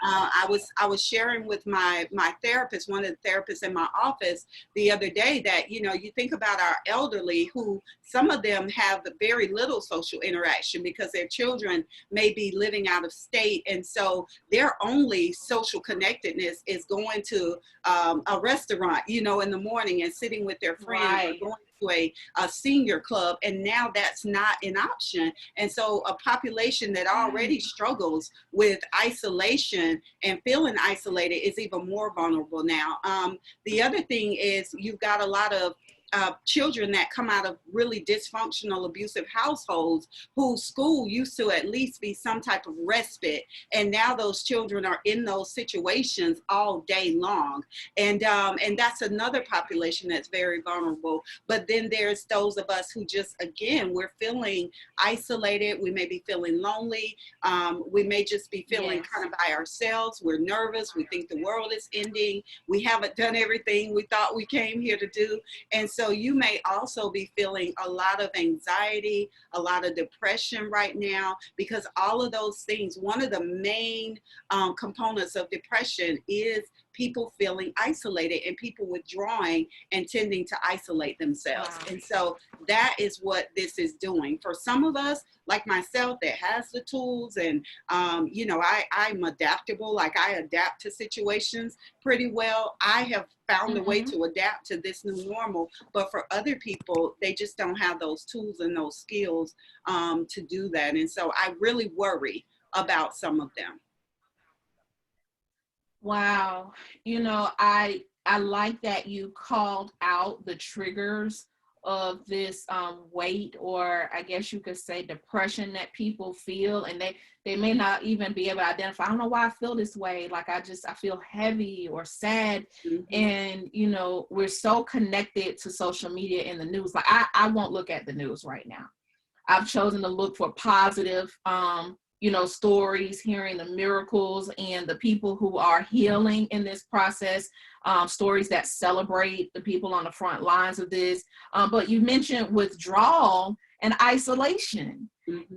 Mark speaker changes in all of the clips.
Speaker 1: I was sharing with my therapist, one of the therapists in my office the other day, that you think about our elderly, who some of them have very little social interaction because their children may be living out of state, and so their only social connectedness is going to a restaurant, in the morning, and sitting with their friends,
Speaker 2: Right.
Speaker 1: or going to a senior club, and now that's not an option. And so a population that already struggles with isolation and feeling isolated is even more vulnerable now. The other thing is, you've got a lot of children that come out of really dysfunctional, abusive households, whose school used to at least be some type of respite, and now those children are in those situations all day long, and that's another population that's very vulnerable. But then there's those of us who just, again, we're feeling isolated. We may be feeling lonely. We may just be feeling kind of by ourselves. We're nervous. We think the world is ending. We haven't done everything we thought we came here to do. And so you may also be feeling a lot of anxiety, a lot of depression right now, because all of those things, one of the main components of depression is people feeling isolated and people withdrawing and tending to isolate themselves.
Speaker 2: Wow.
Speaker 1: And so that is what this is doing. For some of us, like myself, that has the tools, and I'm adaptable. Like, I adapt to situations pretty well. I have found a way to adapt to this new normal. But for other people, they just don't have those tools and those skills to do that. And so I really worry about some of them.
Speaker 2: Wow. I like that you called out the triggers of this weight, or I guess you could say depression, that people feel, and they may not even be able to identify. I don't know why I feel this way. Like, I feel heavy or sad. And we're so connected to social media and the news. Like, I won't look at the news right now. I've chosen to look for positive stories, hearing the miracles and the people who are healing in this process, stories that celebrate the people on the front lines of this. But you mentioned withdrawal and isolation.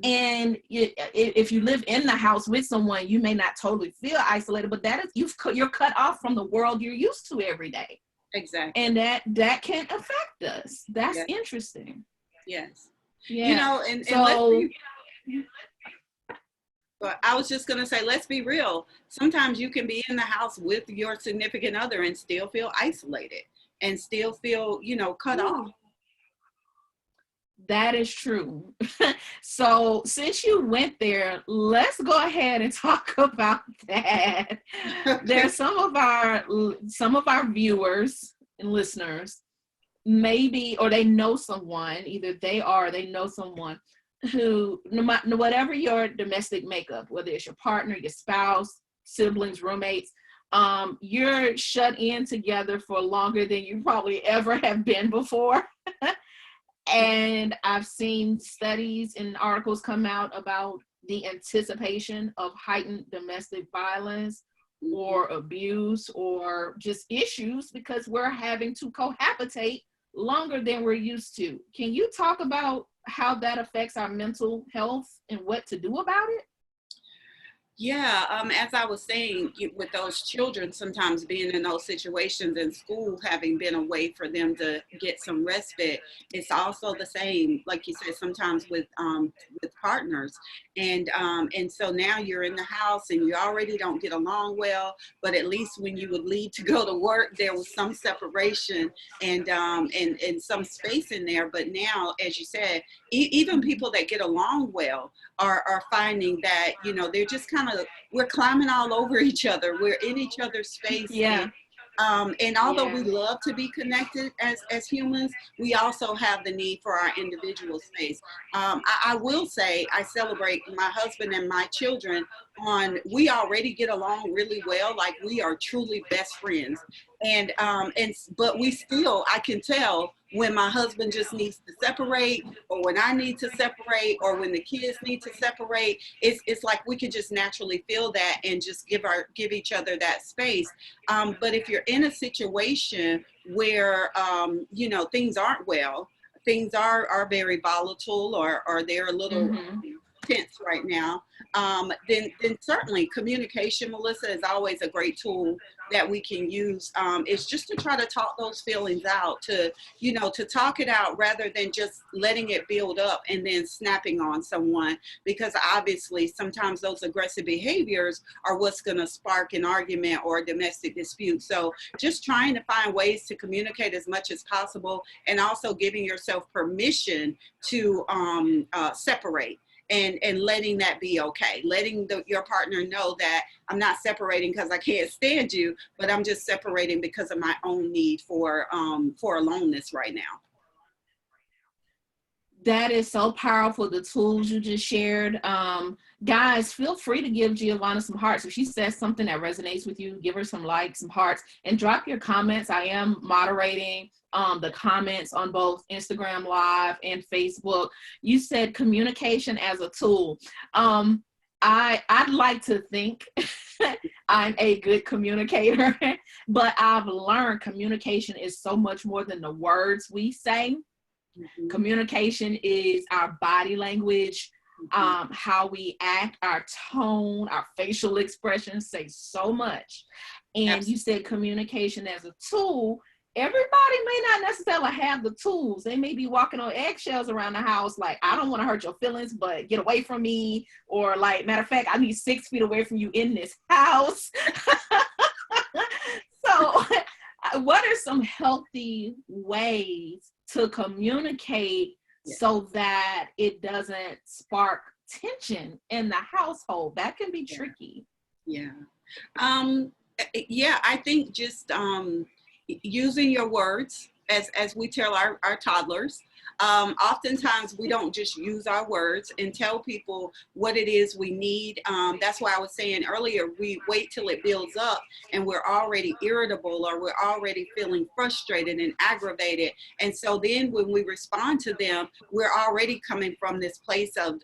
Speaker 2: And if you live in the house with someone, you may not totally feel isolated, but that is, you're cut off from the world you're used to every day.
Speaker 1: Exactly.
Speaker 2: And that can affect us. That's interesting.
Speaker 1: Yes.
Speaker 2: Yeah.
Speaker 1: And
Speaker 2: so,
Speaker 1: but I was just going to say, let's be real. Sometimes you can be in the house with your significant other and still feel isolated and still feel, cut off.
Speaker 2: That is true. So since you went there, let's go ahead and talk about that. There's some of our viewers and listeners, maybe, or they know someone, either they know someone who, whatever your domestic makeup, whether it's your partner, your spouse, siblings, roommates, you're shut in together for longer than you probably ever have been before. And I've seen studies and articles come out about the anticipation of heightened domestic violence or abuse or just issues because we're having to cohabitate longer than we're used to. Can you talk about how that affects our mental health and what to do about it?
Speaker 1: Yeah, as I was saying, with those children sometimes being in those situations in school, having been away for them to get some respite, it's also the same, like you said, sometimes with partners, and so now you're in the house and you already don't get along well, but at least when you would leave to go to work, there was some separation and some space in there. But now, as you said, even people that get along well are finding that, they're just kind of, we're climbing all over each other. We're in each other's space.
Speaker 2: Yeah.
Speaker 1: And although we love to be connected as humans, we also have the need for our individual space. I will say I celebrate my husband and my children we already get along really well. Like, we are truly best friends. But we still, I can tell when my husband just needs to separate, or when I need to separate, or when the kids need to separate. It's like we can just naturally feel that and just give each other that space. But if you're in a situation where things aren't well, things are very volatile, or they're a little tense right now, then certainly communication, Melissa, is always a great tool that we can use. It's just to try to talk those feelings out, to, to talk it out rather than just letting it build up and then snapping on someone, because obviously sometimes those aggressive behaviors are what's going to spark an argument or a domestic dispute. So just trying to find ways to communicate as much as possible, and also giving yourself permission to separate, and letting that be okay. Letting your partner know that I'm not separating because I can't stand you, but I'm just separating because of my own need for aloneness right now.
Speaker 2: That is so powerful, the tools you just shared. Guys, feel free to give Giovanna some hearts. If she says something that resonates with you, give her some likes, some hearts, and drop your comments. I am moderating the comments on both Instagram Live and Facebook. You said communication as a tool. I'd like to think I'm a good communicator, but I've learned communication is so much more than the words we say. Mm-hmm. Communication is our body language, how we act, our tone, our facial expressions say so much. And Absolutely. You said communication as a tool. Everybody may not necessarily have the tools. They may be walking on eggshells around the house, like, I don't want to hurt your feelings, but get away from me. Or like, matter of fact, I need 6 feet away from you in this house. So what are some healthy ways to communicate so that it doesn't spark tension in the household? That can be tricky.
Speaker 1: Yeah. I think just using your words, as we tell our toddlers. Oftentimes we don't just use our words and tell people what it is we need. That's why I was saying earlier, we wait till it builds up and we're already irritable, or we're already feeling frustrated and aggravated. And so then when we respond to them, we're already coming from this place of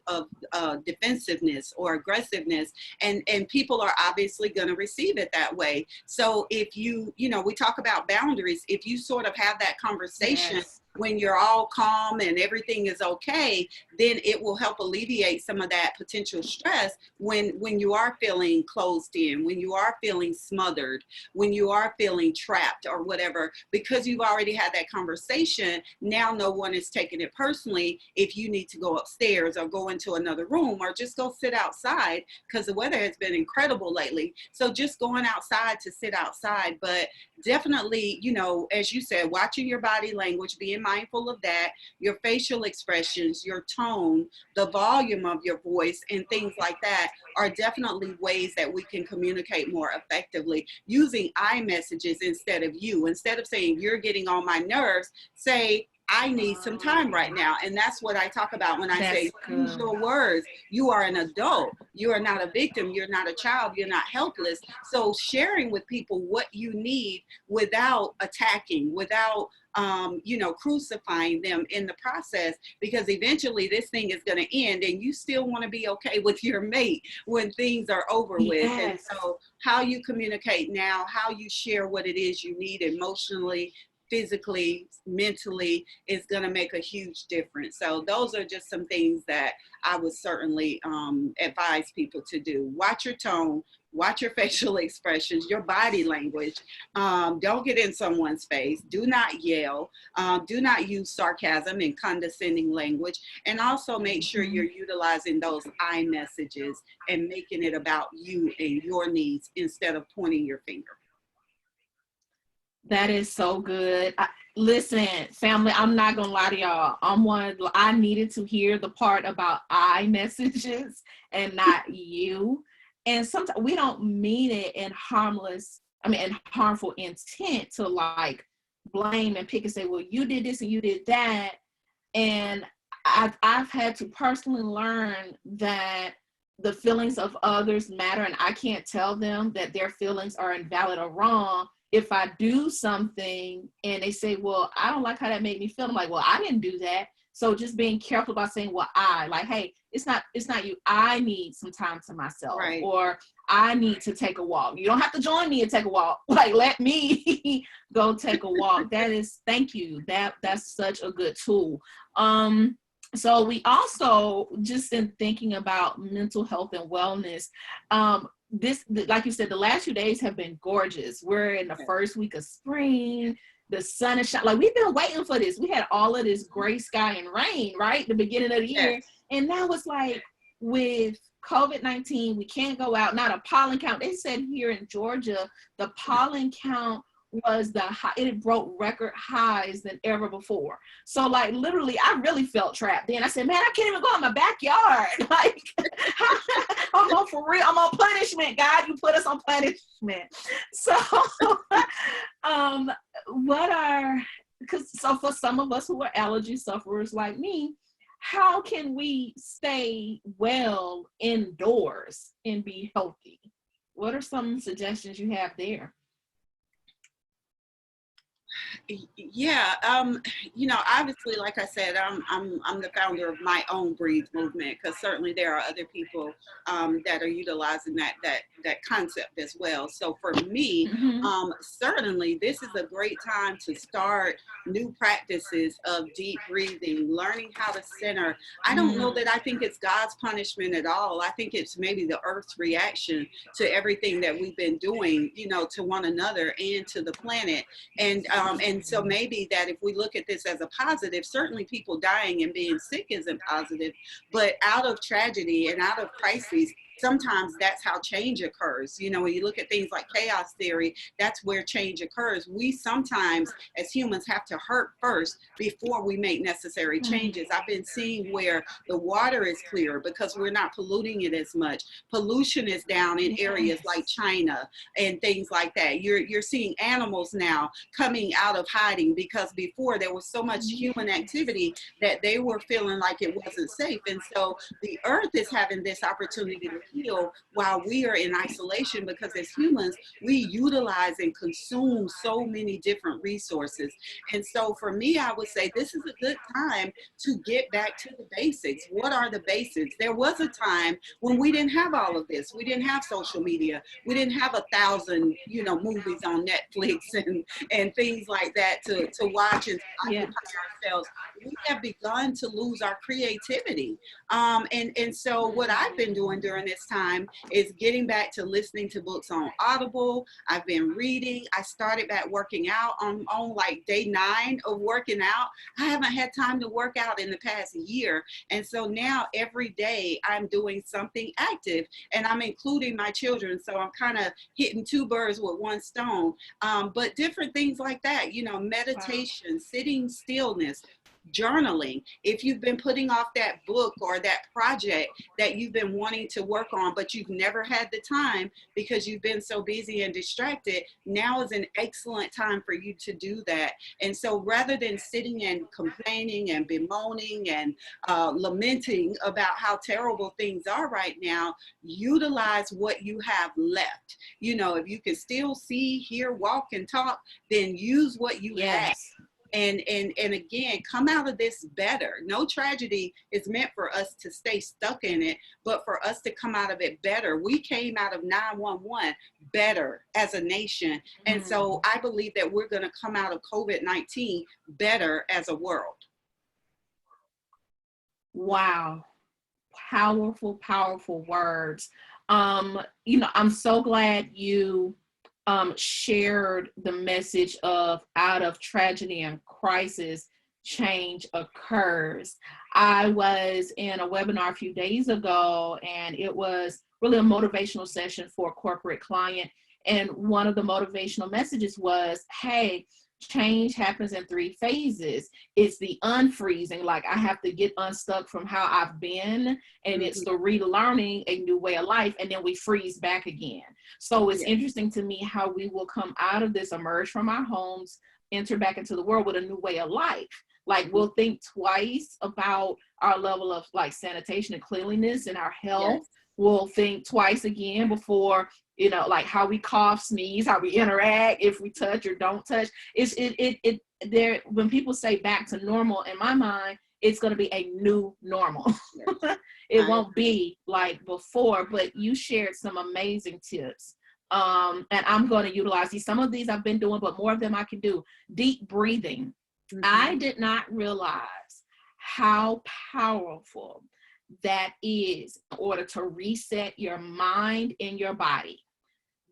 Speaker 1: defensiveness or aggressiveness. And people are obviously going to receive it that way. So if we talk about boundaries, if you sort of have that conversation, yes, when you're all calm and everything is okay, then it will help alleviate some of that potential stress when you are feeling closed in, when you are feeling smothered, when you are feeling trapped or whatever, because you've already had that conversation. Now no one is taking it personally if you need to go upstairs or go into another room or just go sit outside, because the weather has been incredible lately. So just going outside to sit outside, but definitely, as you said, watching your body language, being mindful of that, your facial expressions, your tone, the volume of your voice, and things like that are definitely ways that we can communicate more effectively. Using I messages instead of you. Instead of saying you're getting on my nerves, say I need some time right now. And that's what I talk about when I say use your words. You are an adult. You are not a victim. You're not a child. You're not helpless. So sharing with people what you need without attacking, without crucifying them in the process, because eventually this thing is going to end and you still want to be okay with your mate when things are over with. And so how you communicate now, how you share what it is you need emotionally, physically, mentally, is going to make a huge difference. So those are just some things that I would certainly advise people to do. Watch your tone, watch your facial expressions, your body language. Don't get in someone's face. Do not yell. Do not use sarcasm and condescending language. And also make sure you're utilizing those I messages and making it about you and your needs instead of pointing your finger.
Speaker 2: That is so good. Listen, family, I'm not going to lie to y'all. I needed to hear the part about I messages and not you. And sometimes we don't mean it in harmful intent to like blame and pick and say, well, you did this and you did that. And I've had to personally learn that the feelings of others matter, and I can't tell them that their feelings are invalid or wrong. If I do something and they say, well, I don't like how that made me feel, I'm like, well, I didn't do that. So just being careful about saying, well, hey, it's not you. I need some time to myself, right? Or I need to take a walk. You don't have to join me and take a walk. Like, let me go take a walk. Thank you. That's such a good tool. So we also, just in thinking about mental health and wellness, like you said, the last few days have been gorgeous. We're in the first week of spring. The sun is shining. Like, we've been waiting for this. We had all of this gray sky and rain, right? The beginning of the year.
Speaker 1: Yes.
Speaker 2: And now it's like, with COVID-19, we can't go out. Not a pollen count. They said here in Georgia, the pollen count was it broke record highs than ever before. So, like, literally, I really felt trapped. Then I said, man, I can't even go in my backyard. Like, I'm on for real. I'm on punishment, God. You put us on punishment. So, so for some of us who are allergy sufferers like me, how can we stay well indoors and be healthy? What are some suggestions you have there?
Speaker 1: Yeah, obviously, like I said, I'm the founder of My Own Breathe movement, because certainly there are other people that are utilizing that concept as well. So for me, certainly this is a great time to start new practices of deep breathing, learning how to center. I don't know that I think it's God's punishment at all. I think it's maybe the earth's reaction to everything that we've been doing, to one another and to the planet. And so maybe that if we look at this as a positive, certainly people dying and being sick isn't positive, but out of tragedy and out of crises, sometimes that's how change occurs. When you look at things like chaos theory, that's where change occurs. We sometimes, as humans, have to hurt first before we make necessary changes. I've been seeing where the water is clearer because we're not polluting it as much. Pollution is down in areas like China and things like that. You're seeing animals now coming out of hiding because before there was so much human activity that they were feeling like it wasn't safe. And so the earth is having this opportunity to heal while we are in isolation, because as humans, we utilize and consume so many different resources. And so for me, I would say this is a good time to get back to the basics. What are the basics? There was a time when we didn't have all of this. We didn't have social media. We didn't have 1,000, movies on Netflix and things like that to watch and occupy ourselves. We have begun to lose our creativity. And so what I've been doing during this time is getting back to listening to books on Audible. I've been reading. I started back working out on like day 9 of working out. I haven't had time to work out in the past year. And so now every day I'm doing something active, and I'm including my children. So I'm kind of hitting 2 birds with 1 stone. But different things like that, meditation, sitting stillness, journaling. If you've been putting off that book or that project that you've been wanting to work on, but you've never had the time because you've been so busy and distracted, now is an excellent time for you to do that. And so rather than sitting and complaining and bemoaning and lamenting about how terrible things are right now, utilize what you have left. If you can still see, hear, walk, and talk, then use what you have. And again, come out of this better. No tragedy is meant for us to stay stuck in it, but for us to come out of it better. We came out of 9/11 better as a nation. And so I believe that we're going to come out of COVID-19 better as a world.
Speaker 2: Wow. Powerful, powerful words. I'm so glad you shared the message of out of tragedy and crisis, change occurs. I was in a webinar a few days ago, and it was really a motivational session for a corporate client. And one of the motivational messages was, hey, change happens in 3 phases. It's the unfreezing, like I have to get unstuck from how I've been, and it's the relearning a new way of life, and then we freeze back again. So it's interesting to me how we will come out of this, emerge from our homes, enter back into the world with a new way of life. Like, we'll think twice about our level of like sanitation and cleanliness and our health. We'll think twice again before, like how we cough, sneeze, how we interact, if we touch or don't touch. When people say back to normal, in my mind, it's going to be a new normal. It won't be like before, but you shared some amazing tips. And I'm going to utilize these. Some of these I've been doing, but more of them I can do. Deep breathing. I did not realize how powerful that is in order to reset your mind and your body.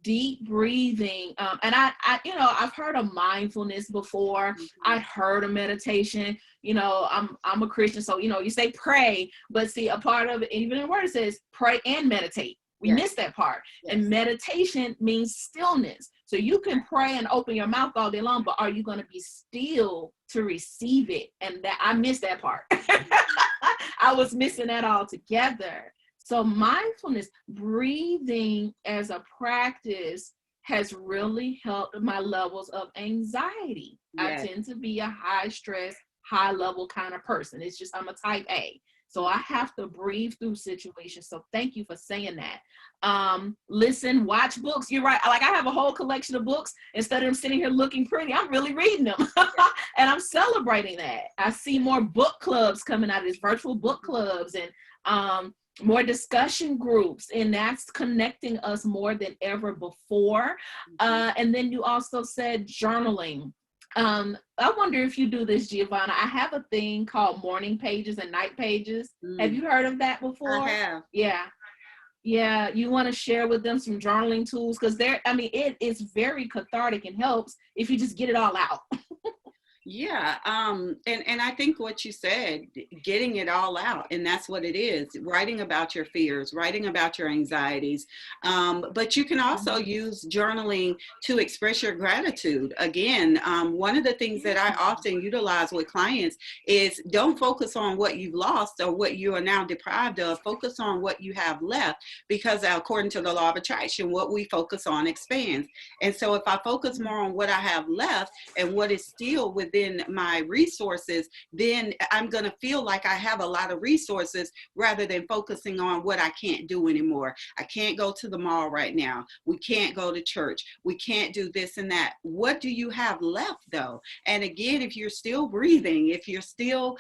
Speaker 2: Deep breathing, and I've heard of mindfulness before. I'd heard of meditation. I'm a Christian, so you say pray, but see, a part of it, even in the word, it says pray and meditate. We miss that part. Yes. And meditation means stillness. So you can pray and open your mouth all day long, but are you going to be still to receive it? And that I missed that part. I was missing that altogether. So mindfulness, breathing as a practice, has really helped my levels of anxiety. Yes. I tend to be a high stress, high level kind of person. It's just, I'm a type A. So I have to breathe through situations. So thank you for saying that. Listen, watch books. You're right. Like, I have a whole collection of books. Instead of them sitting here looking pretty, I'm really reading them. And I'm celebrating that. I see more book clubs coming out of this, virtual book clubs, and more discussion groups, and that's connecting us more than ever before. And then you also said journaling. I wonder if you do this, Giovanna. I have a thing called morning pages and night pages. Have you heard of that before?
Speaker 1: I have.
Speaker 2: Yeah. You want to share with them some journaling tools? Because it is very cathartic and helps if you just get it all out.
Speaker 1: Yeah. And I think what you said, getting it all out, and that's what it is, writing about your fears, writing about your anxieties. But you can also use journaling to express your gratitude. Again, one of the things that I often utilize with clients is don't focus on what you've lost or what you are now deprived of. Focus on what you have left, because according to the law of attraction, what we focus on expands. And so if I focus more on what I have left and what is still within my resources, then I'm going to feel like I have a lot of resources rather than focusing on what I can't do anymore. I can't go to the mall right now. We can't go to church. We can't do this and that. What do you have left though? And again, if you're still breathing, if you're still,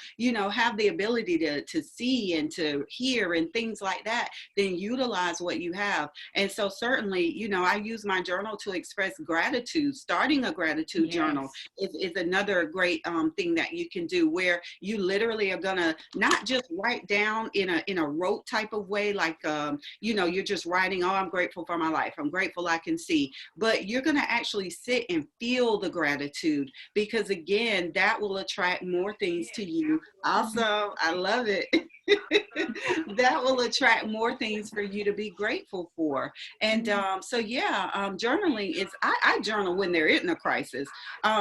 Speaker 1: have the ability to see and to hear and things like that, then utilize what you have. And so certainly, I use my journal to express gratitude. Starting a gratitude journal is another great thing that you can do, where you literally are gonna not just write down in a rote type of way, like you're just writing, oh, I'm grateful for my life, I'm grateful I can see, but you're gonna actually sit and feel the gratitude, because again, that will attract more things to you. Also, I love it. That will attract more things for you to be grateful for. And journaling is, I journal when there isn't a crisis,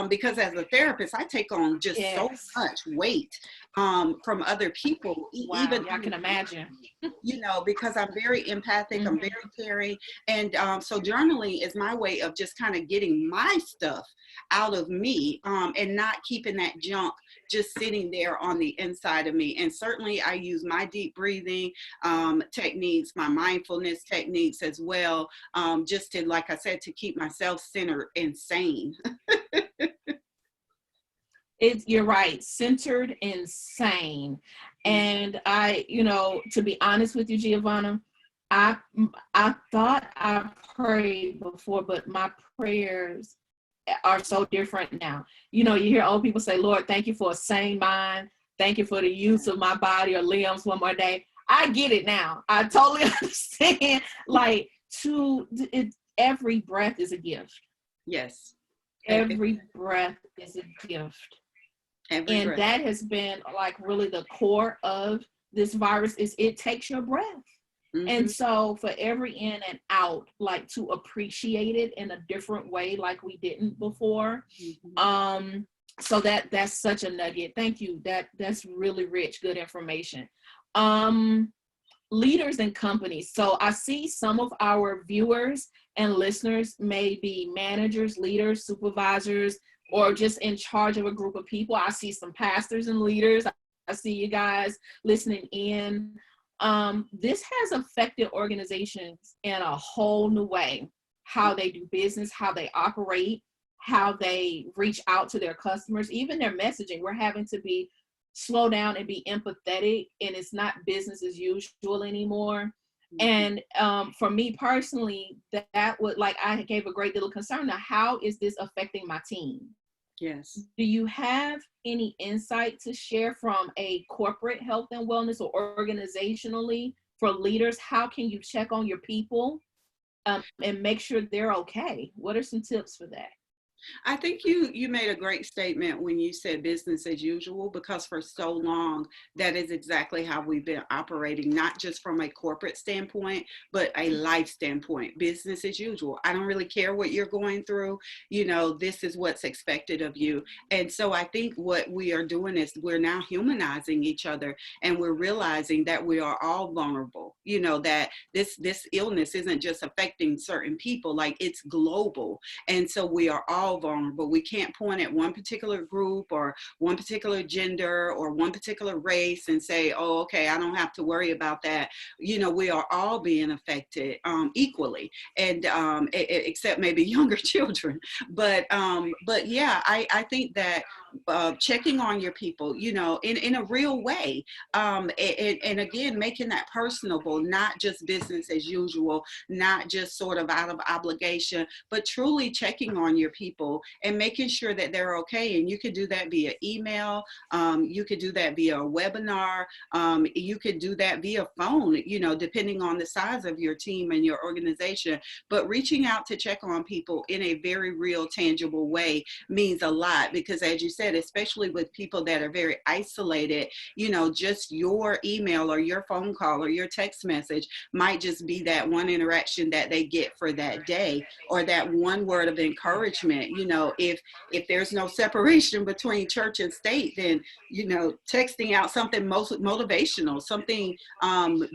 Speaker 1: because as a therapist, I take on just so much weight from other people.
Speaker 2: Wow, even I can imagine.
Speaker 1: Because I'm very empathic, I'm very caring. And so journaling is my way of just kind of getting my stuff out of me, and not keeping that junk just sitting there on the inside of me. And certainly I use my deep breathing techniques, my mindfulness techniques as well, just to, like I said, to keep myself centered and sane.
Speaker 2: You're right, centered and sane. And I, to be honest with you, Giovanna, I thought I prayed before, but my prayers are so different now. You hear old people say, Lord, thank you for a sane mind. Thank you for the use of my body or limbs one more day. I get it now. I totally understand. Like, every breath is a gift.
Speaker 1: Yes.
Speaker 2: Every breath is a gift. And that has been like really the core of this virus, is it takes your breath. Mm-hmm. And so for every in and out, like, to appreciate it in a different way, like we didn't before. Mm-hmm. So that's such a nugget. Thank you. That's really rich, good information. Leaders and companies. So I see some of our viewers and listeners may be managers, leaders, supervisors, or just in charge of a group of people. I see some pastors and leaders. I see you guys listening in. This has affected organizations in a whole new way, how they do business, how they operate, how they reach out to their customers, even their messaging. We're having to slow down and be empathetic, and it's not business as usual anymore. Mm-hmm. And for me personally, that would, like, I gave a great deal of concern. Now, how is this affecting my team?
Speaker 1: Yes.
Speaker 2: Do you have any insight to share from a corporate health and wellness or organizationally for leaders? How can you check on your people and make sure they're okay? What are some tips for that?
Speaker 1: I think you made a great statement when you said business as usual, because for so long that is exactly how we've been operating, not just from a corporate standpoint, but a life standpoint. Business as usual. I don't really care what you're going through. This is what's expected of you. And so I think what we are doing is we're now humanizing each other, and we're realizing that we are all vulnerable. That this illness isn't just affecting certain people, like it's global. And so we are all vulnerable. We can't point at one particular group or one particular gender or one particular race and say, oh, okay, I don't have to worry about that. We are all being affected equally, and except maybe younger children. But yeah, I think that checking on your people, in a real way, and again, making that personable, not just business as usual, not just sort of out of obligation, but truly checking on your people and making sure that they're okay. And you could do that via email. You could do that via a webinar. You could do that via phone, depending on the size of your team and your organization. But reaching out to check on people in a very real, tangible way means a lot, because as you said, especially with people that are very isolated, just your email or your phone call or your text message might just be that one interaction that they get for that day, or that one word of encouragement. If there's no separation between church and state, then texting out something most motivational, something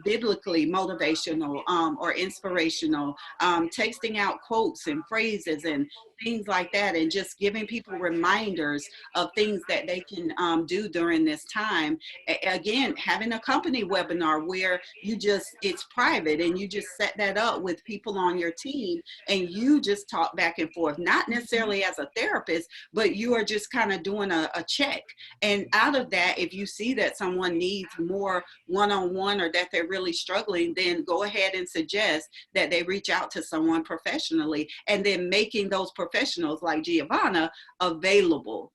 Speaker 1: biblically motivational or inspirational, texting out quotes and phrases and things like that, and just giving people reminders of things that they can do during this time. Again, having a company webinar where it's private, and you just set that up with people on your team, and you just talk back and forth, not necessarily as a therapist, but you are just kind of doing a check. And out of that, if you see that someone needs more one-on-one, or that they're really struggling, then go ahead and suggest that they reach out to someone professionally, and then making those professionals like Giovanna available.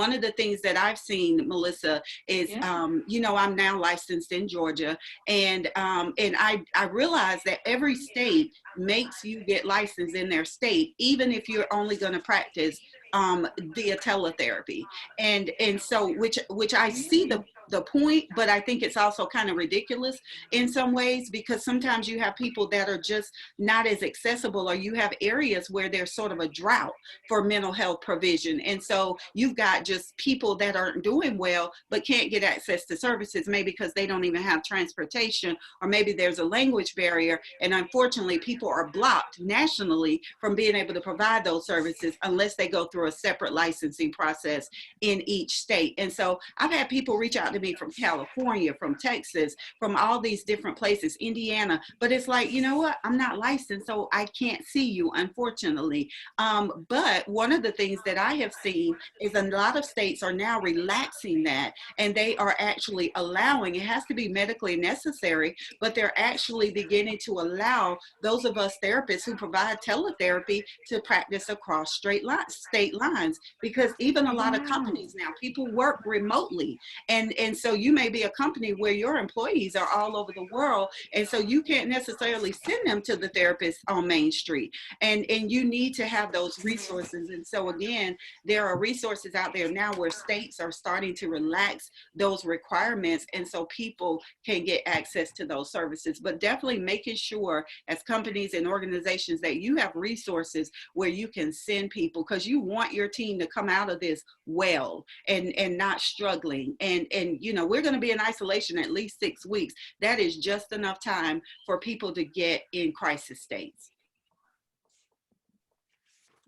Speaker 1: One of the things that I've seen, Melissa, is, I'm now licensed in Georgia, and I realize that every state makes you get licensed in their state, even if you're only going to practice via teletherapy. And so, which I see the point, but I think it's also kind of ridiculous in some ways, because sometimes you have people that are just not as accessible, or you have areas where there's sort of a drought for mental health provision. And so you've got just people that aren't doing well, but can't get access to services, maybe because they don't even have transportation, or maybe there's a language barrier. And unfortunately, people are blocked nationally from being able to provide those services unless they go through a separate licensing process in each state. And so I've had people reach out to me from California, from Texas, from all these different places, Indiana, but it's like, you know what, I'm not licensed, so I can't see you, unfortunately. But one of the things that I have seen is a lot of states are now relaxing that, and they are actually allowing, it has to be medically necessary, but they're actually beginning to allow those of us therapists who provide teletherapy to practice across state lines, because even a lot of companies now, people work remotely, and so you may be a company where your employees are all over the world, and so you can't necessarily send them to the therapist on Main Street, and you need to have those resources. And so again, there are resources out there now where states are starting to relax those requirements, and so people can get access to those services. But definitely making sure as companies and organizations that you have resources where you can send people, because you want your team to come out of this well and not struggling. And we're going to be in isolation at least 6 weeks. That is just enough time for people to get in crisis states.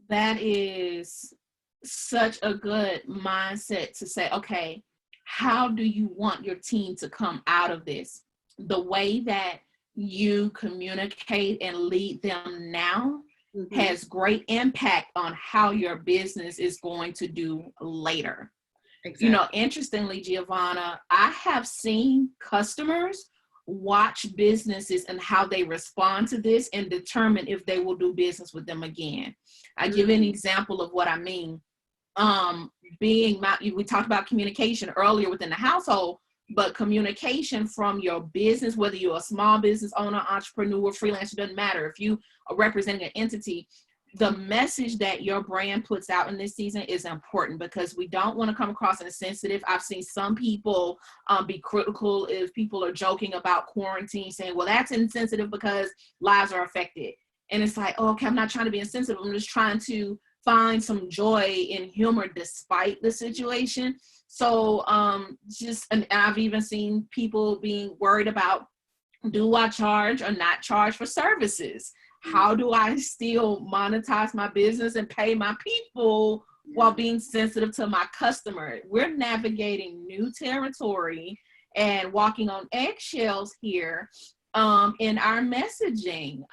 Speaker 2: That is such a good mindset to say, okay, how do you want your team to come out of this? The way that you communicate and lead them now has great impact on how your business is going to do later. Exactly. Interestingly, Giovanna, I have seen customers watch businesses and how they respond to this and determine if they will do business with them again. I give an example of what I mean. um, we talked about communication earlier within the household, but communication from your business, whether you're a small business owner, entrepreneur, freelancer, doesn't matter. If you are representing an entity, the message that your brand puts out in this season is important, because we don't want to come across as insensitive. I've seen some people be critical if people are joking about quarantine, saying, well, that's insensitive because lives are affected. And it's like, oh, okay, I'm not trying to be insensitive. I'm just trying to find some joy in humor despite the situation. So and I've even seen people being worried about, do I charge or not charge for services? How do I still monetize my business and pay my people while being sensitive to my customer? We're navigating new territory and walking on eggshells here in our messaging.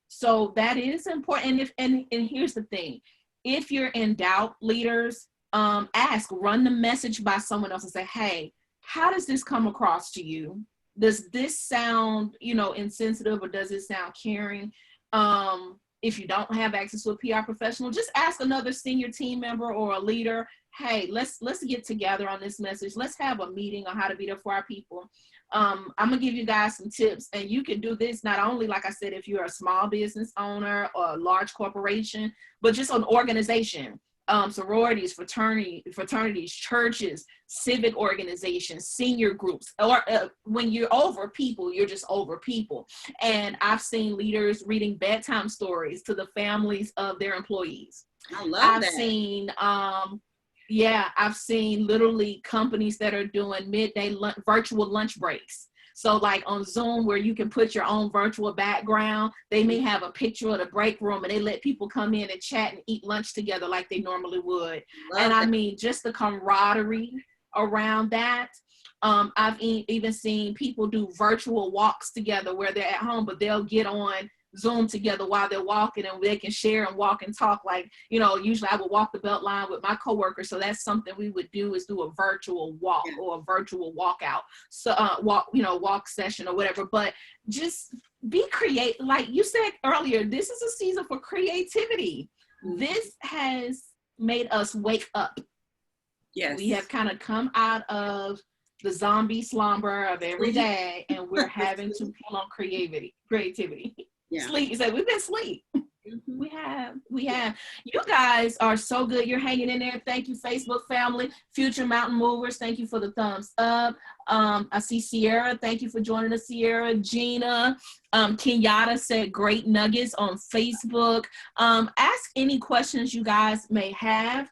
Speaker 2: So that is important. And here's the thing: if you're in doubt, leaders, run the message by someone else and say, hey, how does this come across to you? Does this sound, insensitive, or does it sound caring? If you don't have access to a PR professional, just ask another senior team member or a leader, hey, let's get together on this message. Let's have a meeting on how to be there for our people. I'm gonna give you guys some tips, and you can do this not only, like I said, if you're a small business owner or a large corporation, but just an organization. Sororities, fraternities, churches, civic organizations, senior groups, or when you're over people, you're just over people. And I've seen leaders reading bedtime stories to the families of their employees.
Speaker 1: I've
Speaker 2: seen, I've seen literally companies that are doing midday virtual lunch breaks. So like on Zoom, where you can put your own virtual background, they may have a picture of the break room, and they let people come in and chat and eat lunch together like they normally would. I mean, just the camaraderie around that. I've even seen people do virtual walks together where they're at home, but they'll get on Zoom together while they're walking, and they can share and walk and talk. Like, usually I would walk the Beltline with my coworkers, so that's something we would do, is do a virtual walk or a virtual walkout, so walk session or whatever. But just be creative. Like you said earlier, this is a season for creativity. This has made us wake up.
Speaker 1: Yes,
Speaker 2: we have kind of come out of the zombie slumber of every day, and we're having to pull on creativity. Yeah. Sleep. You said we've been asleep. Mm-hmm. We have. You guys are so good. You're hanging in there. Thank you, Facebook family. Future Mountain Movers, thank you for the thumbs up. I see Sierra. Thank you for joining us, Sierra. Gina. Kenyatta said great nuggets on Facebook. Ask any questions you guys may have.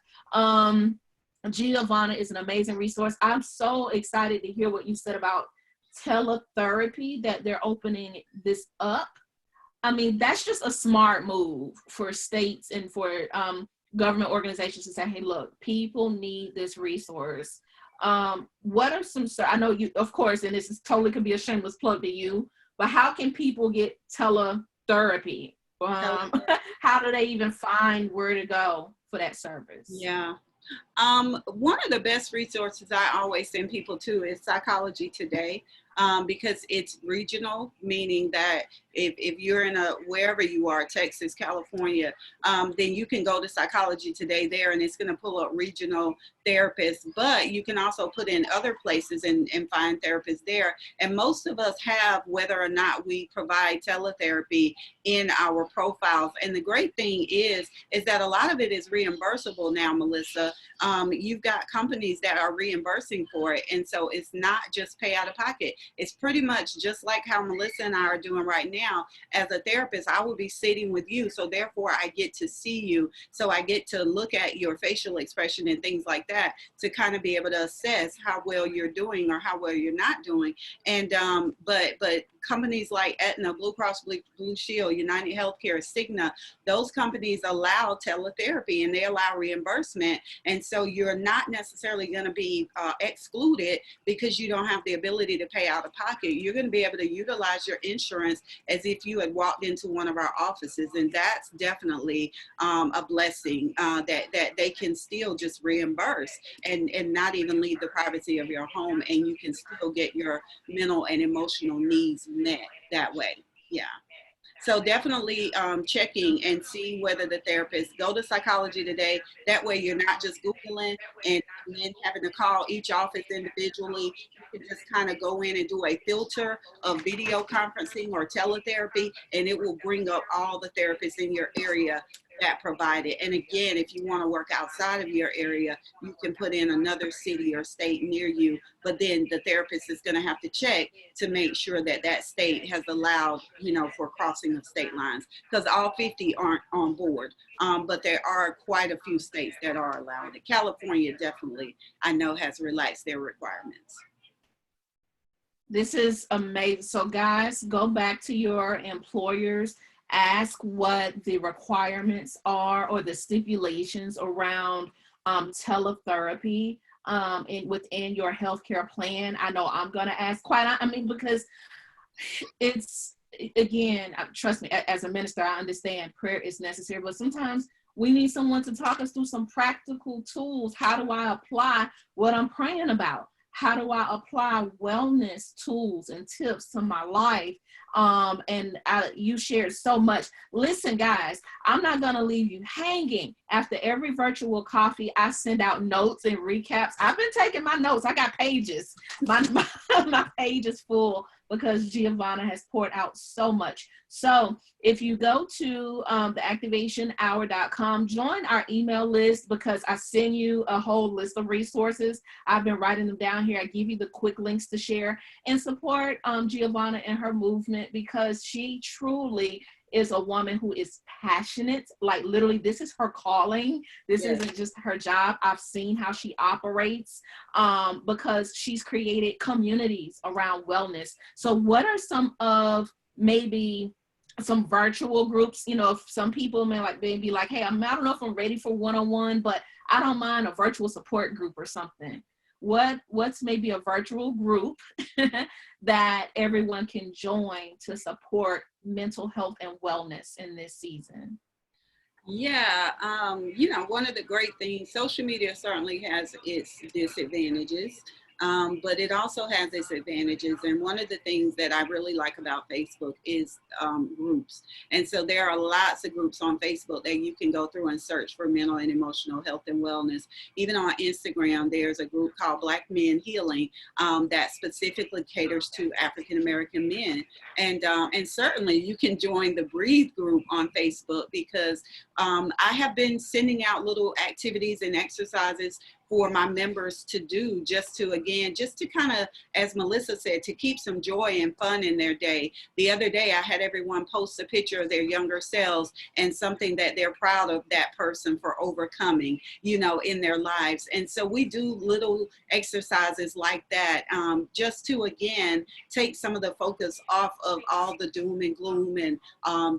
Speaker 2: Giovanna is an amazing resource. I'm so excited to hear what you said about teletherapy, that they're opening this up. I mean, that's just a smart move for states and for government organizations to say, hey, look, people need this resource. What are some, I know you, of course, and this is totally could be a shameless plug to you, but how can people get teletherapy? How do they even find where to go for that service?
Speaker 1: Yeah. One of the best resources I always send people to is Psychology Today, because it's regional, meaning that if you're in wherever you are, Texas, California, then you can go to Psychology Today there, and it's going to pull up regional therapists. But you can also put in other places and find therapists there. And most of us have, whether or not we provide teletherapy, in our profiles. And the great thing is that a lot of it is reimbursable now, Melissa. You've got companies that are reimbursing for it. And so it's not just pay out of pocket. It's pretty much just like how Melissa and I are doing right now. As a therapist, I will be sitting with you. So therefore I get to see you. So I get to look at your facial expression and things like that to kind of be able to assess how well you're doing or how well you're not doing. And, but companies like Aetna, Blue Cross Blue Shield, United Healthcare, Cigna, those companies allow teletherapy and they allow reimbursement. And so you're not necessarily going to be excluded because you don't have the ability to pay out of pocket. You're going to be able to utilize your insurance as if you had walked into one of our offices. And that's definitely a blessing that they can still just reimburse and not even leave the privacy of your home, and you can still get your mental and emotional needs met that way. Yeah. So definitely checking and see whether the therapist go to Psychology Today. That way you're not just Googling and then having to call each office individually. You can just kind of go in and do a filter of video conferencing or teletherapy, and it will bring up all the therapists in your area that provide it. And again, if you want to work outside of your area, you can put in another city or state near you, but then the therapist is going to have to check to make sure that that state has allowed, you know, for crossing of state lines, because all 50 aren't on board. But there are quite a few states that are allowing it. California definitely, I know, has relaxed their requirements.
Speaker 2: This is amazing. So guys, go back to your employers, ask what the requirements are or the stipulations around teletherapy within your healthcare plan. I know I'm going to ask because it's, again, trust me, as a minister, I understand prayer is necessary, but sometimes we need someone to talk us through some practical tools. How do I apply what I'm praying about? How do I apply wellness tools and tips to my life? You shared so much. Listen, guys, I'm not going to leave you hanging. After every virtual coffee, I send out notes and recaps. I've been taking my notes. I got pages. My page is full because Giovanna has poured out so much. So if you go to theactivationhour.com, join our email list, because I send you a whole list of resources. I've been writing them down here. I give you the quick links to share and support Giovanna and her movement, because she truly is a woman who is passionate. Like, literally, this is her calling. This isn't just her job. I've seen how she operates because she's created communities around wellness. So what are some of maybe some virtual groups? You know, if some people may be like, hey, I don't know if I'm ready for one-on-one, but I don't mind a virtual support group or something. What's maybe a virtual group that everyone can join to support mental health and wellness in this season?
Speaker 1: Yeah, you know, one of the great things, social media certainly has its disadvantages, but it also has its advantages. And one of the things that I really like about Facebook is groups. And so there are lots of groups on Facebook that you can go through and search for mental and emotional health and wellness. Even on Instagram, there's a group called Black Men Healing that specifically caters to African American men. And certainly you can join the Breathe group on Facebook, because I have been sending out little activities and exercises for my members to do, just to kind of, as Melissa said, to keep some joy and fun in their day. The other day, I had everyone post a picture of their younger selves and something that they're proud of that person for overcoming, you know, in their lives. And so we do little exercises like that, just to, again, take some of the focus off of all the doom and gloom and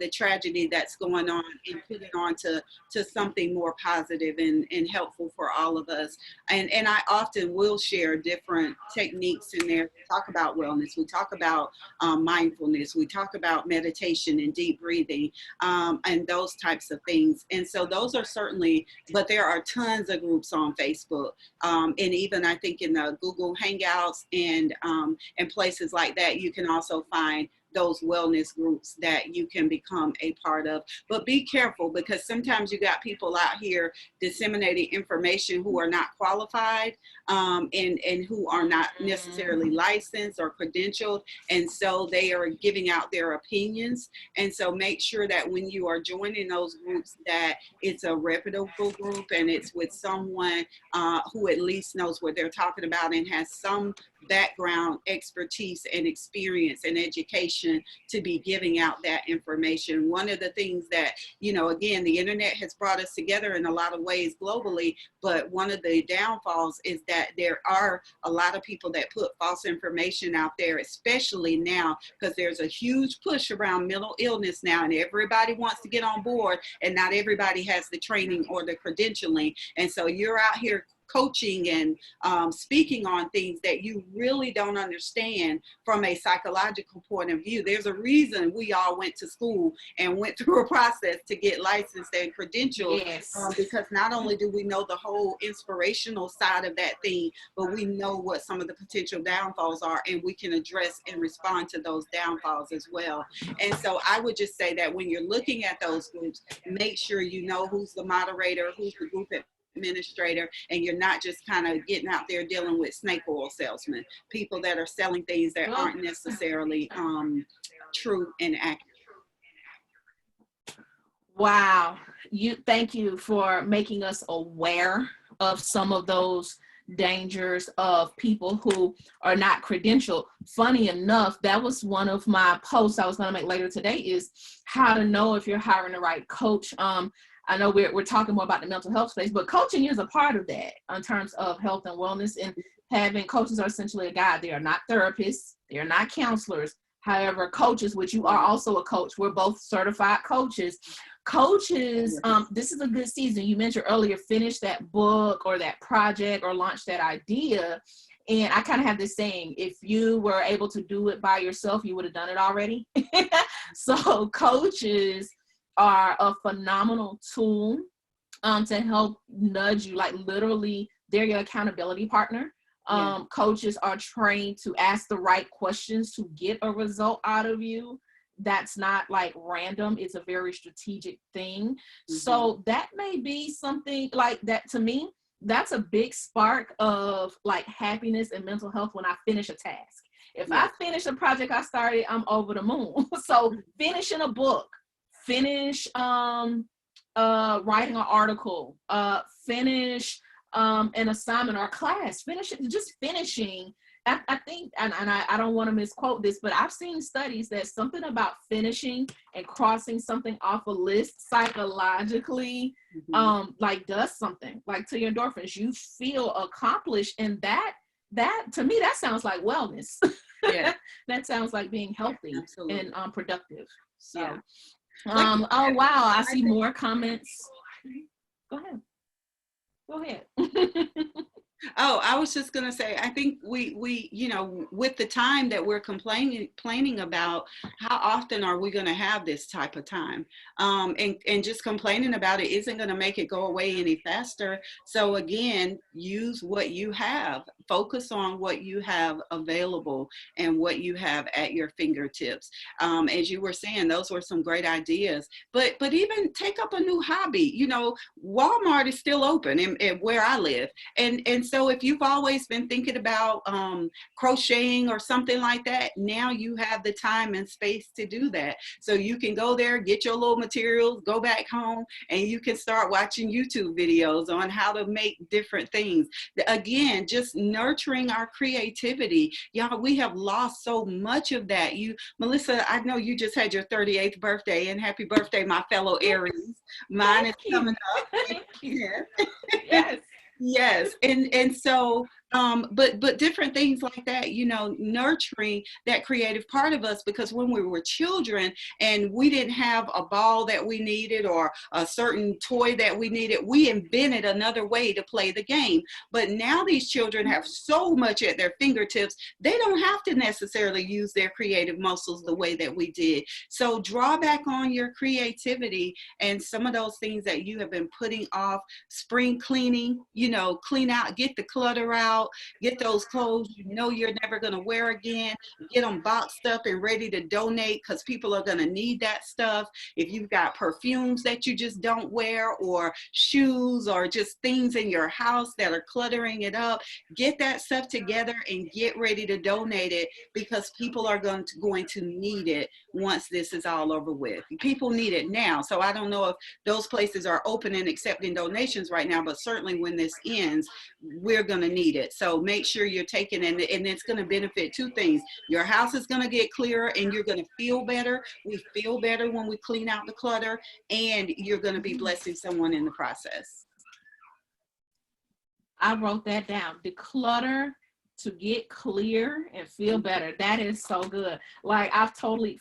Speaker 1: the tragedy that's going on, and put it on to something more positive and helpful for all of us. And I often will share different techniques in there. We talk about wellness, we talk about mindfulness, we talk about meditation and deep breathing, and those types of things. And so those are certainly, but there are tons of groups on Facebook, and even I think in the Google Hangouts and places like that, you can also find those wellness groups that you can become a part of. But be careful, because sometimes you got people out here disseminating information who are not qualified, and who are not necessarily licensed or credentialed. And so they are giving out their opinions. And so make sure that when you are joining those groups, that it's a reputable group and it's with someone who at least knows what they're talking about and has some background expertise and experience and education to be giving out that information. One of the things that, you know, again, the internet has brought us together in a lot of ways globally, but one of the downfalls is that there are a lot of people that put false information out there, especially now, because there's a huge push around mental illness now, and everybody wants to get on board, and not everybody has the training or the credentialing. And so you're out here coaching and speaking on things that you really don't understand from a psychological point of view. There's a reason we all went to school and went through a process to get licensed and credentialed,
Speaker 2: Yes.
Speaker 1: because not only do we know the whole inspirational side of that thing, but we know what some of the potential downfalls are, and we can address and respond to those downfalls as well. And so I would just say that when you're looking at those groups, make sure you know who's the moderator, who's the group administrator, and you're not just kind of getting out there dealing with snake oil salesmen, people that are selling things that aren't necessarily true and accurate.
Speaker 2: Wow. Thank you for making us aware of some of those dangers of people who are not credentialed. Funny enough, that was one of my posts I was going to make later today, is how to know if you're hiring the right coach. I know we're talking more about the mental health space, but coaching is a part of that in terms of health and wellness, and having coaches are essentially a guide. They are not therapists. They are not counselors. However, coaches, which you are also a coach, we're both certified coaches. Coaches, this is a good season. You mentioned earlier, finish that book or that project or launch that idea. And I kind of have this saying, if you were able to do it by yourself, you would have done it already. So coaches are a phenomenal tool to help nudge you, like literally they're your accountability partner. Coaches are trained to ask the right questions to get a result out of you. That's not like random. It's a very strategic thing. So that may be something like that. To me, that's a big spark of like happiness and mental health when I finish a task. If I finish a project I started, I'm over the moon. So finishing a book, finish writing an article, finish an assignment or a class, just finishing. I think, and I don't want to misquote this, but I've seen studies that something about finishing and crossing something off a list psychologically, like does something like to your endorphins. You feel accomplished, and that to me, that sounds like wellness. Yeah, that sounds like being healthy. Absolutely. And productive. So, yeah. Oh wow, I see more comments. Go ahead.
Speaker 1: Oh, I was just going to say, I think we, you know, with the time that we're complaining about, how often are we going to have this type of time? And just complaining about it isn't going to make it go away any faster. So again, use what you have, focus on what you have available and what you have at your fingertips. As you were saying, those were some great ideas, but even take up a new hobby. You know, Walmart is still open in where I live. And so if you've always been thinking about crocheting or something like that, now you have the time and space to do that. So you can go there, get your little materials, go back home, and you can start watching YouTube videos on how to make different things. Again, just nurturing our creativity. Y'all, we have lost so much of that. Melissa, I know you just had your 38th birthday, and happy birthday, my fellow Aries. Mine is coming up.
Speaker 2: Thank you. Yes.
Speaker 1: Yes. And so, but different things like that, you know, nurturing that creative part of us, because when we were children and we didn't have a ball that we needed or a certain toy that we needed, we invented another way to play the game. But now these children have so much at their fingertips, they don't have to necessarily use their creative muscles the way that we did. So draw back on your creativity and some of those things that you have been putting off. Spring cleaning, you know, clean out, get the clutter out, get those clothes you know you're never going to wear again, get them boxed up and ready to donate, because people are going to need that stuff. If you've got perfumes that you just don't wear, or shoes, or just things in your house that are cluttering it up, get that stuff together and get ready to donate it, because people are going to need it once this is all over with. People need it now. So I don't know if those places are open and accepting donations right now, but certainly when this ends, we're going to need it. So make sure you're taking it, and it's going to benefit two things. Your house is going to get clearer and you're going to feel better. We feel better when we clean out the clutter, and you're going to be blessing someone in the process.
Speaker 2: I wrote that down. Declutter to get clear and feel better. That is so good. Like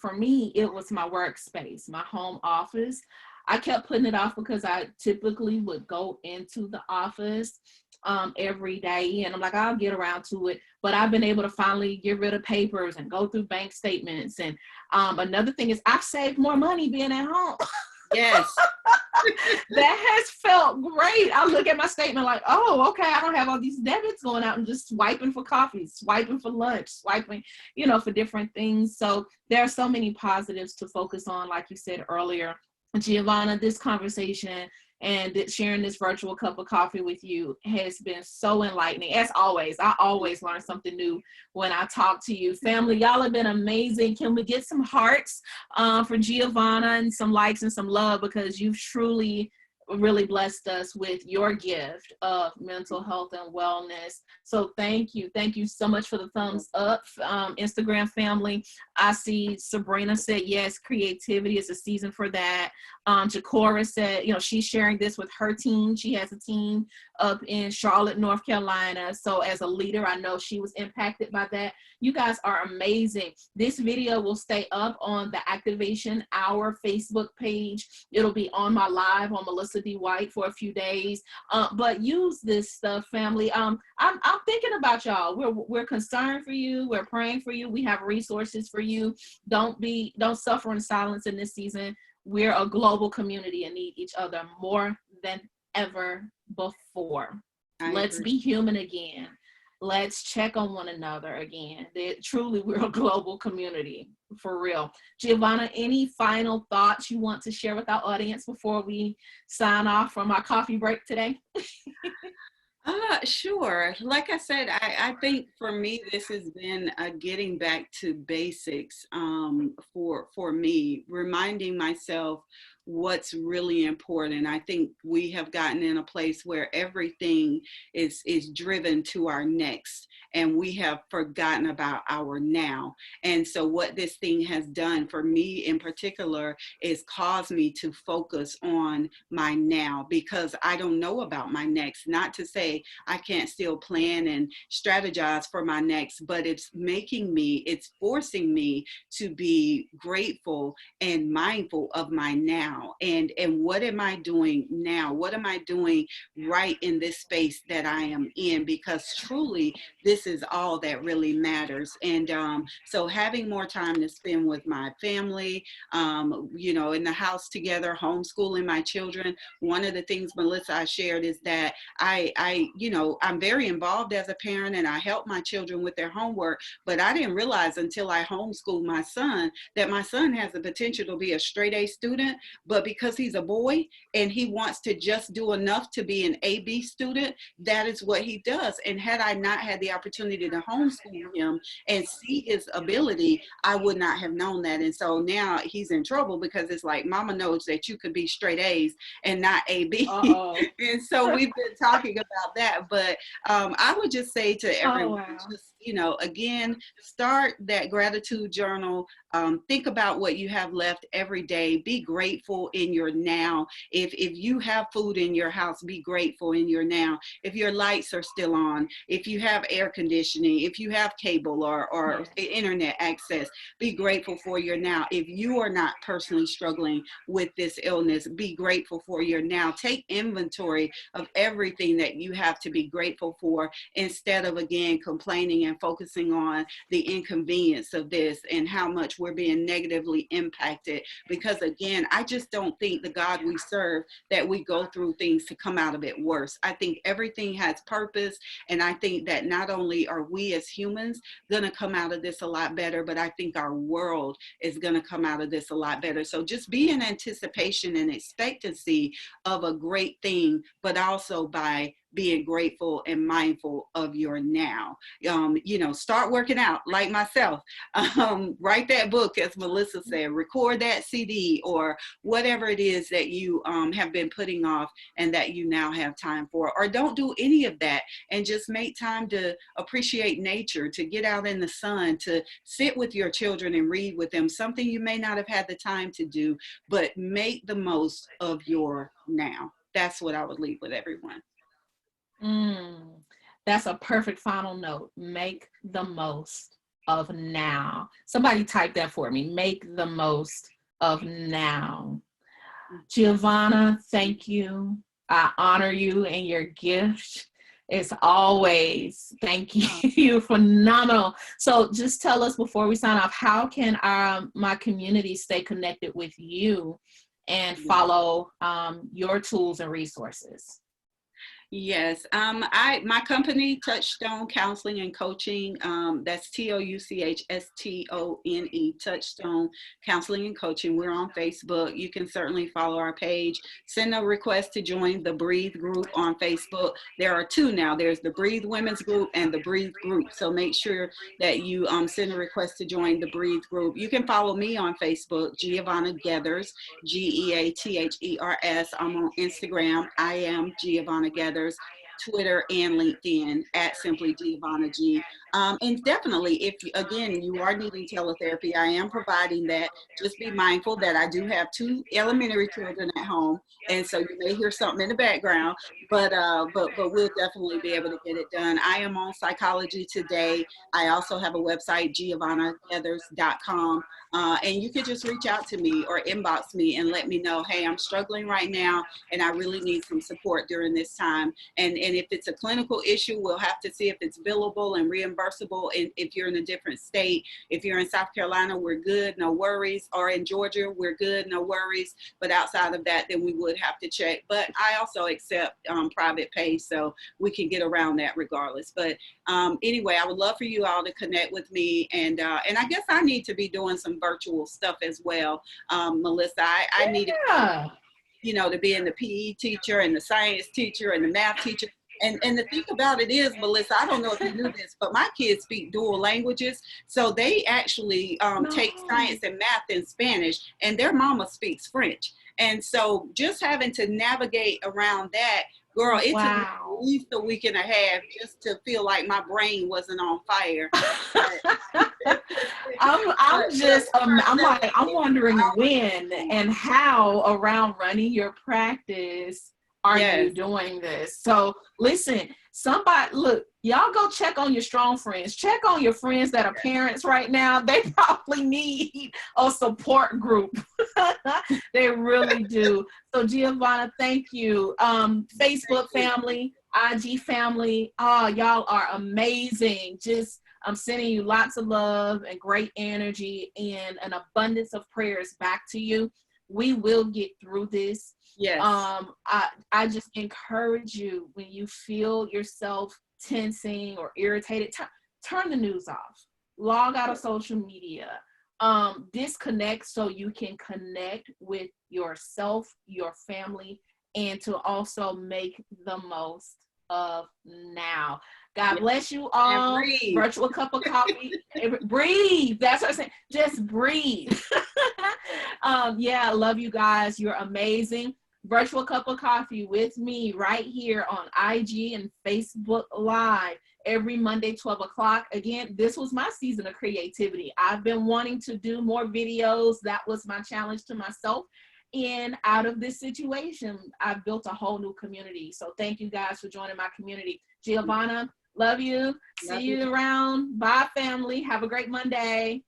Speaker 2: for me, it was my workspace, my home office. I kept putting it off because I typically would go into the office every day, and I'm like, I'll get around to it. But I've been able to finally get rid of papers and go through bank statements. And another thing is I've saved more money being at home.
Speaker 1: Yes.
Speaker 2: That has felt great. I look at my statement like, oh, okay, I don't have all these debits going out and just swiping for coffee, swiping for lunch, swiping, for different things. So there are so many positives to focus on, like you said earlier. Giovanna, this conversation and sharing this virtual cup of coffee with you has been so enlightening. As always, I always learn something new when I talk to you. Family, y'all have been amazing. Can we get some hearts for Giovanna and some likes and some love, because you've truly really blessed us with your gift of mental health and wellness. So thank you so much for the thumbs up. Instagram family, I see Sabrina said yes, creativity is a season for that. Jakora said, she's sharing this with her team. She has a team up in Charlotte, North Carolina. So as a leader, I know she was impacted by that. You guys are amazing. This video will stay up on the Activation Hour Facebook page. It'll be on my live on Melissa D. White for a few days. But use this stuff, family. I'm thinking about y'all. We're concerned for you. We're praying for you. We have resources for you. Don't suffer in silence in this season. We're a global community and need each other more than ever before. Let's be human again. Let's check on one another again. Truly, we're a global community, for real. Giovanna, any final thoughts you want to share with our audience before we sign off from our coffee break today?
Speaker 1: Sure. Like I said, I think for me, this has been a getting back to basics for me, reminding myself what's really important. I think we have gotten in a place where everything is driven to our next, and we have forgotten about our now. And so what this thing has done for me in particular is caused me to focus on my now, because I don't know about my next. Not to say I can't still plan and strategize for my next, but it's forcing me to be grateful and mindful of my now. And what am I doing now? What am I doing right in this space that I am in? Because truly, this is all that really matters. And so having more time to spend with my family, in the house together, homeschooling my children. One of the things, Melissa, I shared is that I'm very involved as a parent, and I help my children with their homework, but I didn't realize until I homeschooled my son that my son has the potential to be a straight A student, but because he's a boy and he wants to just do enough to be an AB student, that is what he does. And had I not had the opportunity to homeschool him and see his ability, I would not have known that. And so now he's in trouble because it's like, mama knows that you could be straight A's and not AB. And so we've been talking about that. But I would just say to everyone, again, start that gratitude journal. Think about what you have left every day. Be grateful in your now. If you have food in your house, be grateful in your now. If your lights are still on, if you have air conditioning, if you have cable or internet access, be grateful for your now. If you are not personally struggling with this illness, be grateful for your now. Take inventory of everything that you have to be grateful for, instead of, again, complaining and focusing on the inconvenience of this and how much we're being negatively impacted. Because, again, I just don't think the God we serve that we go through things to come out of it worse. I think everything has purpose, and I think that not only are we as humans going to come out of this a lot better, but I think our world is going to come out of this a lot better. So just be in anticipation and expectancy of a great thing, but also by being grateful and mindful of your now. Start working out like myself. Write that book, as Melissa said, record that CD, or whatever it is that you have been putting off and that you now have time for. Or don't do any of that and just make time to appreciate nature, to get out in the sun, to sit with your children and read with them, something you may not have had the time to do, but make the most of your now. That's what I would leave with everyone.
Speaker 2: That's a perfect final note. Make the most of now. Somebody type that for me. Make the most of now. Giovanna, thank you. I honor you and your gift. As always, thank you. You're phenomenal. So just tell us before we sign off, how can my community stay connected with you and follow your tools and resources?
Speaker 1: Yes, my company, Touchstone Counseling and Coaching, that's TOUCHSTONE, Touchstone Counseling and Coaching. We're on Facebook. You can certainly follow our page. Send a request to join the Breathe group on Facebook. There are two now. There's the Breathe Women's Group and the Breathe group. So make sure that you send a request to join the Breathe group. You can follow me on Facebook, Giovanna Geathers, GEATHERS. I'm on Instagram. I am Giovanna Geathers. Twitter and LinkedIn at Simply Giovanna G. And definitely, if again you are needing teletherapy, I am providing that. Just be mindful that I do have 2 elementary children at home, and so you may hear something in the background, but we'll definitely be able to get it done. I am on Psychology Today. I also have a website, GiovannaGeathers.com. And you could just reach out to me or inbox me and let me know, hey, I'm struggling right now and I really need some support during this time. And if it's a clinical issue, we'll have to see if it's billable and reimbursable. And if you're in a different state, if you're in South Carolina, we're good, no worries. Or in Georgia, we're good, no worries. But outside of that, then we would have to check. But I also accept private pay, so we can get around that regardless. But anyway, I would love for you all to connect with me. And I guess I need to be doing some virtual stuff as well, Melissa. I need to, to be in the PE teacher and the science teacher and the math teacher. And the thing about it is, Melissa, I don't know if you knew this, but my kids speak dual languages. So they actually take science and math in Spanish, and their mama speaks French. And so just having to navigate around that, girl, it took me at least a week and a half just to feel like my brain wasn't on fire.
Speaker 2: I'm wondering when and how around running your practice are you doing this? So listen, y'all go check on your strong friends. Check on your friends that are parents right now. They probably need a support group. They really do. So Giovanna, thank you. Facebook family, IG family, y'all are amazing. I'm sending you lots of love and great energy and an abundance of prayers back to you. We will get through this.
Speaker 1: Yes.
Speaker 2: I just encourage you, when you feel yourself tensing or irritated, turn the news off. Log out of social media. Disconnect so you can connect with yourself, your family, and to also make the most of now. God bless you all. Virtual cup of coffee. Breathe. That's what I'm saying. Just breathe. I love you guys. You're amazing. Virtual cup of coffee with me right here on IG and Facebook Live every Monday, 12 o'clock. Again, this was my season of creativity. I've been wanting to do more videos. That was my challenge to myself. And out of this situation, I've built a whole new community. So thank you guys for joining my community. Giovanna, love you. See you around. Bye, family. Have a great Monday.